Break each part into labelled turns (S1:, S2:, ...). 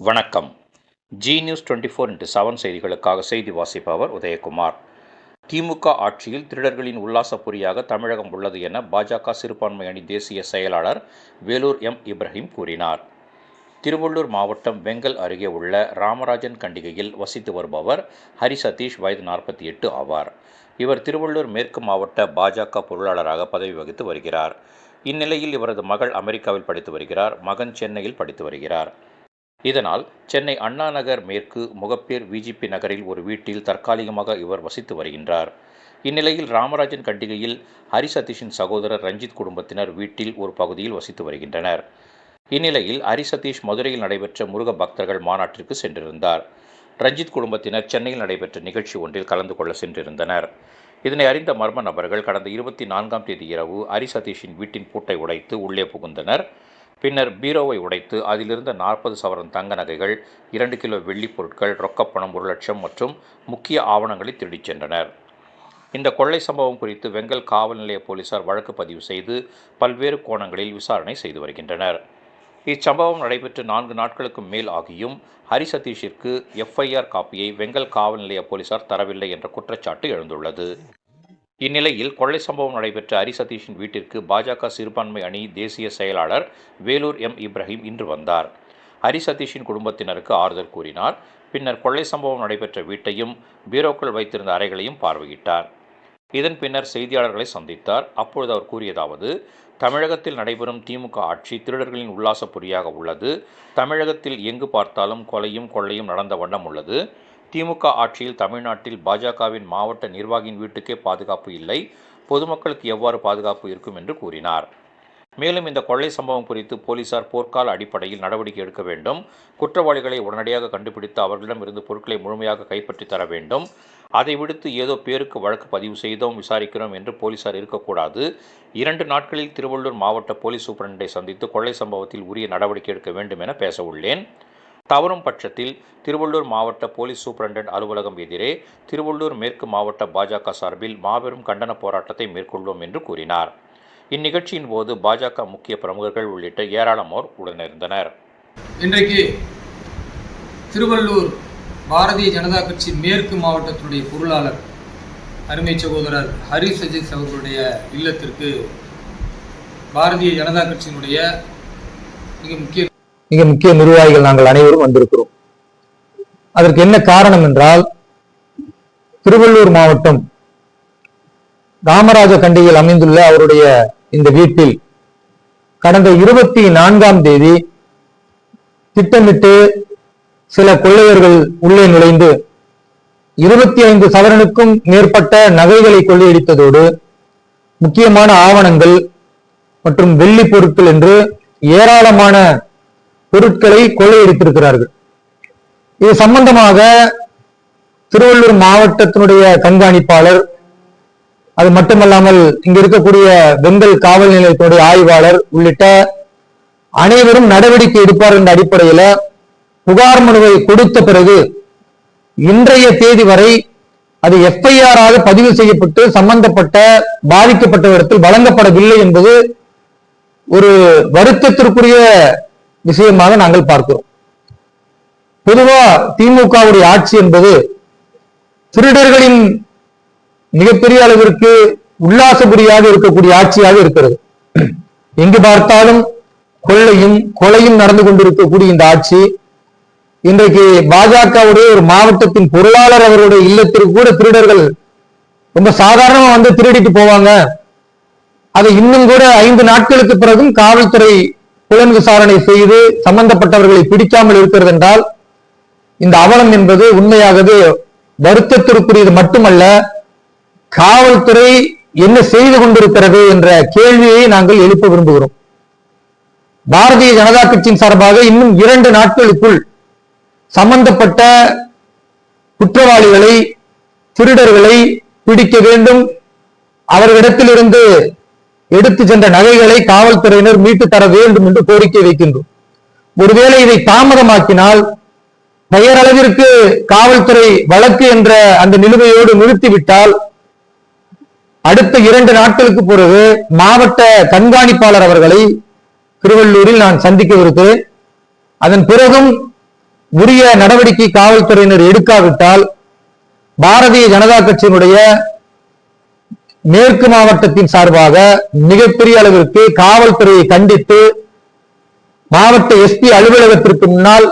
S1: வணக்கம். G news 24x7 செய்திகளுக்காக செய்தி வாசிப்பவர் உதயகுமார். திமுக ஆட்சியில் திருடர்களின் உல்லாச புரியாக தமிழகம் உள்ளது என பாஜக சிறுபான்மை அணி தேசிய செயலாளர் வேலூர் எம். இப்ராஹிம் கூறினார். திருவள்ளூர் மாவட்டம் வெங்கல் அருகே உள்ள ராமராஜன் கண்டிகையில் வசித்து வருபவர் ஹரி சதீஷ், வயது 48 ஆவார். இவர் திருவள்ளூர் மேற்கு மாவட்ட பாஜக பொருளாளராக பதவி வகித்து வருகிறார். இந்நிலையில் இவரது மகள் அமெரிக்காவில் படித்து வருகிறார். மகன் சென்னையில் படித்து வருகிறார். இதனால் சென்னை அண்ணா நகர் மேற்கு முகப்பேர் விஜிபி நகரில் ஒரு வீட்டில் தற்காலிகமாக இவர் வசித்து வருகின்றார். இந்நிலையில் ராமராஜன் கண்டிகையில் ஹரி சதீஷின் சகோதரர் ரஞ்சித் குடும்பத்தினர் வீட்டில் ஒரு பகுதியில் வசித்து வருகின்றனர். இந்நிலையில் ஹரி சதீஷ் மதுரையில் நடைபெற்ற முருக பக்தர்கள் மாநாட்டிற்கு சென்றிருந்தார். ரஞ்சித் குடும்பத்தினர் சென்னையில் நடைபெற்ற நிகழ்ச்சி ஒன்றில் கலந்து கொள்ள சென்றிருந்தனர். இதனை அறிந்த மர்ம நபர்கள் கடந்த 24ஆம் தேதி இரவு ஹரி சதீஷின் வீட்டின் பூட்டை உடைத்து உள்ளே புகுந்தனர். பின்னர் பீரோவை உடைத்து அதிலிருந்த 40 சவரன் தங்க நகைகள், 2 கிலோ வெள்ளி பொருட்கள், ரொக்கப்பணம் 1 லட்சம் மற்றும் முக்கிய ஆவணங்களை திருடிச் சென்றனர். இந்த கொள்ளை சம்பவம் குறித்து வெங்கல் காவல் நிலைய போலீசார் வழக்கு பதிவு செய்து பல்வேறு கோணங்களில் விசாரணை செய்து வருகின்றனர். இச்சம்பவம் நடைபெற்று 4 நாட்களுக்கு மேல் ஆகியும் ஹரி சதீஷிற்கு FIR காப்பியை வெங்கல் காவல் நிலைய போலீசார் தரவில்லை என்ற குற்றச்சாட்டு எழுந்துள்ளது. இந்நிலையில் கொள்ளை சம்பவம் நடைபெற்ற ஹரி சதீஷின் வீட்டிற்கு பாஜக சிறுபான்மை அணி தேசிய செயலாளர் வேலூர் எம். இப்ராஹிம் இன்று வந்தார். ஹரி சதீஷின் குடும்பத்தினருக்கு ஆறுதல் கூறினார். பின்னர் கொள்ளை சம்பவம் நடைபெற்ற வீட்டையும் பீரோக்கள் வைத்திருந்த அறைகளையும் பார்வையிட்டார். இதன் பின்னர் செய்தியாளர்களை சந்தித்தார். அப்பொழுது அவர் கூறியதாவது: தமிழகத்தில் நடைபெறும் திமுக ஆட்சி திருடர்களின் உல்லாச புரியாக உள்ளது. தமிழகத்தில் எங்கு பார்த்தாலும் கொலையும் கொள்ளையும் நடந்த வண்ணம் உள்ளது. திமுக ஆட்சியில் தமிழ்நாட்டில் பாஜகவின் மாவட்ட நிர்வாகியின் வீட்டுக்கே பாதுகாப்பு இல்லை. பொதுமக்களுக்கு எவ்வாறு பாதுகாப்பு இருக்கும் என்று கூறினார். மேலும் இந்த கொள்ளை சம்பவம் குறித்து போலீசார் போர்க்கால அடிப்படையில் நடவடிக்கை எடுக்க வேண்டும். குற்றவாளிகளை உடனடியாக கண்டுபிடித்து அவர்களிடம் இருந்து பொருட்களை முழுமையாக கைப்பற்றி தர வேண்டும். அதை விடுத்து ஏதோ பேருக்கு வழக்கு பதிவு செய்தோம், விசாரிக்கிறோம் என்று போலீசார் இருக்கக்கூடாது. 2 நாட்களில் திருவள்ளூர் மாவட்ட போலீஸ் சூப்பரண்டை சந்தித்து கொள்ளை சம்பவத்தில் உரிய நடவடிக்கை எடுக்க வேண்டும் என பேச உள்ளேன். தவறும் பட்சத்தில் திருவள்ளூர் மாவட்ட போலீஸ் சூப்பரண்டன்ட் அலுவலகம் எதிரே திருவள்ளூர் மேற்கு மாவட்ட பாஜக சார்பில் மாபெரும் கண்டன போராட்டத்தை மேற்கொள்வோம் என்று கூறினார். இந்நிகழ்ச்சியின் போது பாஜக முக்கிய பிரமுகர்கள் உள்ளிட்ட ஏராளமானோர் உடனிருந்தனர்.
S2: இன்றைக்கு திருவள்ளூர் பாரதிய ஜனதா கட்சி மேற்கு மாவட்டத்தினுடைய பொருளாளர் அருமை சகோதரர் ஹரி சதீஷ் அவர்களுடைய இல்லத்திற்கு பாரதிய ஜனதா கட்சியினுடைய மிக முக்கிய நிர்வாகிகள் நாங்கள் அனைவரும் வந்திருக்கிறோம். அதற்கு என்ன காரணம் என்றால், திருவள்ளூர் மாவட்டம் ராமராஜ கண்டிகையில் அமைந்துள்ள அவருடைய இந்த வீட்டில் கடந்த 24ஆம் தேதி திட்டமிட்டு சில கொள்ளையர்கள் உள்ளே நுழைந்து 25 சவரனுக்கும் மேற்பட்ட நகைகளை கொள்ளையடித்ததோடு முக்கியமான ஆவணங்கள் மற்றும் வெள்ளி பொருட்கள் என்று ஏராளமான பொருட்களை கொள்ளையடித்திருக்கிறார்கள். இது சம்பந்தமாக திருவள்ளூர் மாவட்டத்தினுடைய கண்காணிப்பாளர், அது மட்டுமல்லாமல் இங்க இருக்கக்கூடிய வெங்கல் காவல் நிலையத்தினுடைய ஆய்வாளர் உள்ளிட்ட அனைவரும் நடவடிக்கை எடுப்பார் என்ற அடிப்படையில புகார் மனுவை கொடுத்த பிறகு இன்றைய தேதி வரை அது FIR ஆக பதிவு செய்யப்பட்டு சம்பந்தப்பட்ட பாதிக்கப்பட்டவரிடத்தில் வழங்கப்படவில்லை என்பது ஒரு வருத்தத்திற்குரிய விஷயமாக நாங்கள் பார்க்கிறோம். பொதுவா திமுகவுடைய ஆட்சி என்பது திருடர்களின் மிகப்பெரிய அளவிற்கு உல்லாசபுரியாக இருக்கக்கூடிய ஆட்சியாக இருக்கிறது. எங்கு பார்த்தாலும் கொள்ளையும் கொலையும் நடந்து கொண்டிருக்கக்கூடிய இந்த ஆட்சி இன்றைக்கு பாஜகவுடைய ஒரு மாவட்டத்தின் பொருளாளர் அவருடைய இல்லத்திற்கு கூட திருடர்கள் ரொம்ப சாதாரணமா வந்து திருடிட்டு போவாங்க. அதை இன்னும் கூட 5 நாட்களுக்கு பிறகும் காவல்துறை புலன் விசாரணை செய்து சம்பந்தப்பட்டவர்களை பிடிக்காமல் இருக்கிறது என்றால் இந்த அவலம் என்பது உண்மையாகவே வருத்தத்திற்குரியது மட்டுமல்ல, காவல்துறை என்ன செய்து கொண்டிருக்கிறது என்ற கேள்வியை நாங்கள் எழுப்ப விரும்புகிறோம். பாரதிய ஜனதா கட்சியின் சார்பாக இன்னும் 2 நாட்களுக்குள் சம்பந்தப்பட்ட குற்றவாளிகளை, திருடர்களை பிடிக்க வேண்டும். அவர்களிடத்திலிருந்து எடுத்து சென்ற நகைகளை காவல்துறையினர் மீட்டு தர வேண்டும் என்று கோரிக்கை வைக்கின்றோம். ஒருவேளை இதை தாமதமாக்கினால் பெயரளவிற்கு காவல்துறை வழக்கு என்ற அந்த நிலுவையோடு நிறுத்திவிட்டால் அடுத்த 2 நாட்களுக்கு பிறகு மாவட்ட கண்காணிப்பாளர் அவர்களை திருவள்ளூரில் நான் சந்திக்கவிருக்கிறேன். அதன் பிறகும்
S3: உரிய நடவடிக்கை காவல்துறையினர் எடுக்காவிட்டால் பாரதிய ஜனதா கட்சியினுடைய மேற்கு மாவட்டத்தின் சார்பாக மிகப்பெரிய அளவிற்கு காவல்துறையை கண்டித்து மாவட்ட எஸ்பி அலுவலகத்திற்கு முன்னால்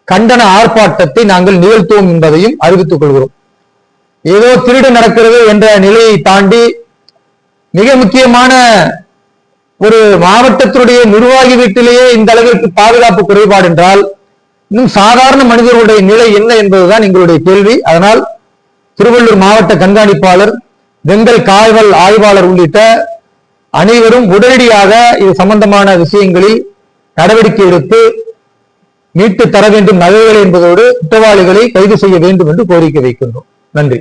S3: கண்டன ஆர்ப்பாட்டத்தை நாங்கள் நிகழ்த்துவோம் என்பதையும் அறிவித்துக் கொள்கிறோம். ஏதோ திருடு நடக்கிறது என்ற நிலையை தாண்டி மிக முக்கியமான ஒரு மாவட்டத்தினுடைய நிர்வாகி வீட்டிலேயே இந்த அளவிற்கு பாதுகாப்பு குறைபாடு என்றால் இன்னும் சாதாரண மனிதர்களுடைய நிலை என்ன என்பதுதான் எங்களுடைய கேள்வி. அதனால் திருவள்ளூர் மாவட்ட கண்காணிப்பாளர், வெங்கல் காவல் ஆய்வாளர் உள்ளிட்ட அனைவரும் உடனடியாக இது சம்பந்தமான விஷயங்களில் நடவடிக்கை எடுத்து மீட்டு தர வேண்டும் நகைகளை என்பதோடு குற்றவாளிகளை கைது செய்ய வேண்டும் என்று கோரிக்கை வைக்கின்றோம். நன்றி.